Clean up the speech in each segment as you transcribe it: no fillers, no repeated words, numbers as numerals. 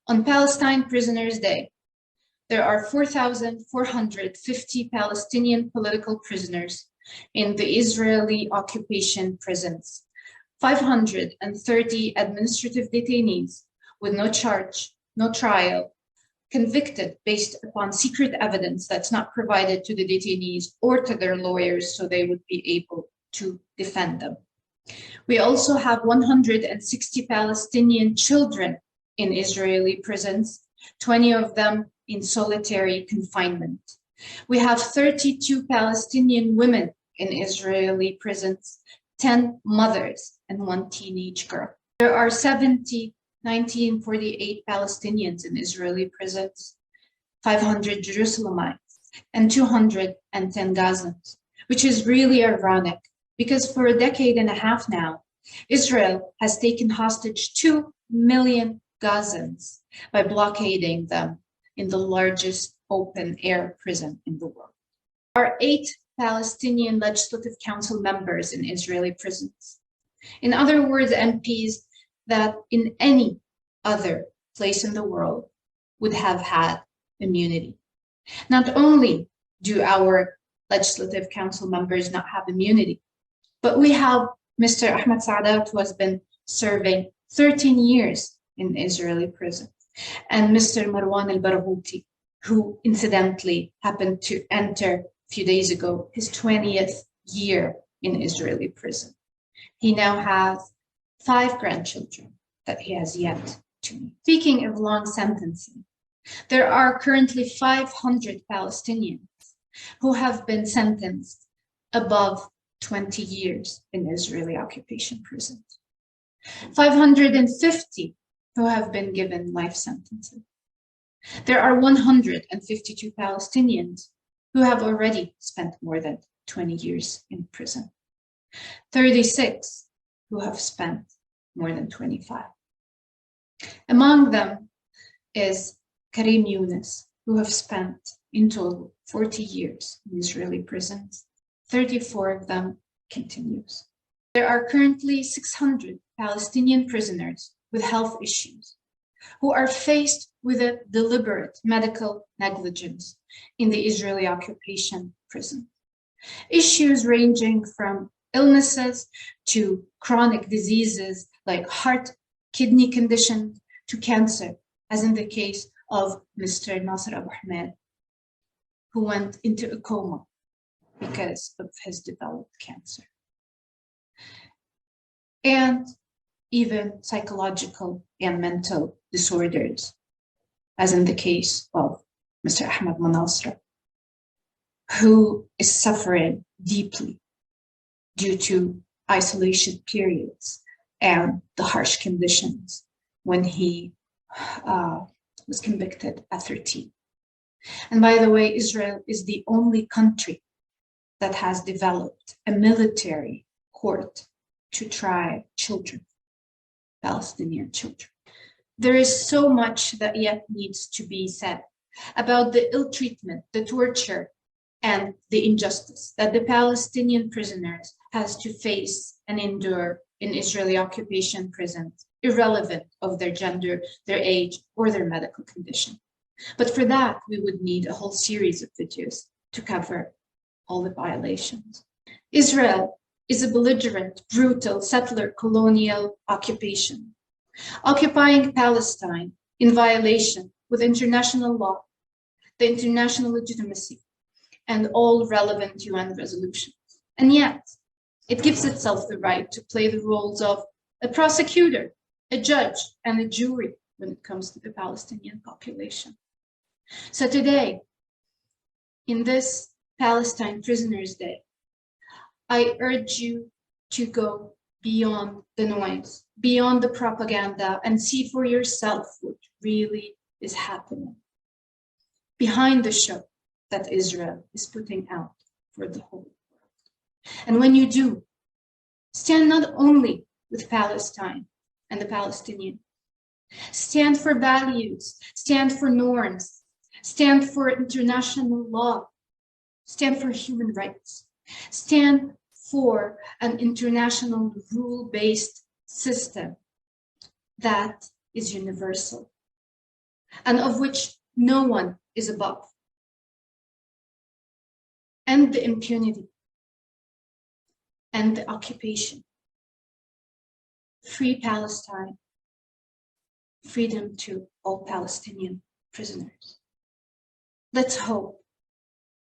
On Palestine Prisoners' Day, there are 4,450 Palestinian political prisoners in the Israeli occupation prisons, 530 administrative detainees with no charge, no trial, convicted based upon secret evidence that's not provided to the detainees or to their lawyers so they would be able to defend them. We also have 160 Palestinian children in Israeli prisons, 20 of them in solitary confinement. We have 32 Palestinian women in Israeli prisons, 10 mothers and 1 teenage girl. There are 1948 Palestinians in Israeli prisons, 500 Jerusalemites, and 210 Gazans, which is really ironic because for a decade and a half now, Israel has taken hostage 2 million Gazans by blockading them in the largest open-air prison in the world. There are 8 Palestinian Legislative Council members in Israeli prisons. In other words, MPs that in any other place in the world would have had immunity. Not only do our Legislative Council members not have immunity, but we have Mr. Ahmed Saadat, who has been serving 13 years in Israeli prison, and Mr. Marwan al-Barghouti, who incidentally happened to enter a few days ago his 20th year in Israeli prison. He now has 5 grandchildren that he has yet to meet. Speaking of long sentencing, there are currently 500 Palestinians who have been sentenced above 20 years in Israeli occupation prisons. 550 who have been given life sentences. There are 152 Palestinians who have already spent more than 20 years in prison. 36 who have spent more than 25. Among them is Karim Yunus, who have spent in total 40 years in Israeli prisons. 34 of them continues. There are currently 600 Palestinian prisoners with health issues who are faced with a deliberate medical negligence in the Israeli occupation prison. Issues ranging from illnesses to chronic diseases like heart, kidney condition to cancer, as in the case of Mr. Nasser Abu Hamad, who went into a coma because of his developed cancer. And even psychological and mental disorders, as in the case of Mr. Ahmed Manasra, who is suffering deeply due to isolation periods and the harsh conditions when he was convicted at 13. And by the way, Israel is the only country that has developed a military court to try children, Palestinian children. There is so much that yet needs to be said about the ill treatment, the torture, and the injustice that the Palestinian prisoners has to face and endure in Israeli occupation prisons, irrelevant of their gender, their age, or their medical condition. But for that, we would need a whole series of videos to cover all the violations. Israel is a belligerent, brutal, settler colonial occupation, occupying Palestine in violation with international law, the international legitimacy, and all relevant UN resolutions. And yet, it gives itself the right to play the roles of a prosecutor, a judge, and a jury when it comes to the Palestinian population. So today, in this Palestine Prisoners' Day, I urge you to go beyond the noise, beyond the propaganda, and see for yourself what really is happening behind the show that Israel is putting out for the whole world. And when you do, stand not only with Palestine and the Palestinians, stand for values, stand for norms, stand for international law, stand for human rights, stand for an international rule-based system that is universal and of which no one is above. End the impunity and the occupation. Free Palestine. Freedom to all Palestinian prisoners. Let's hope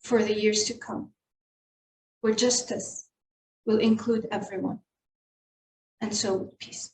for the years to come, where justice will include everyone, and so will peace.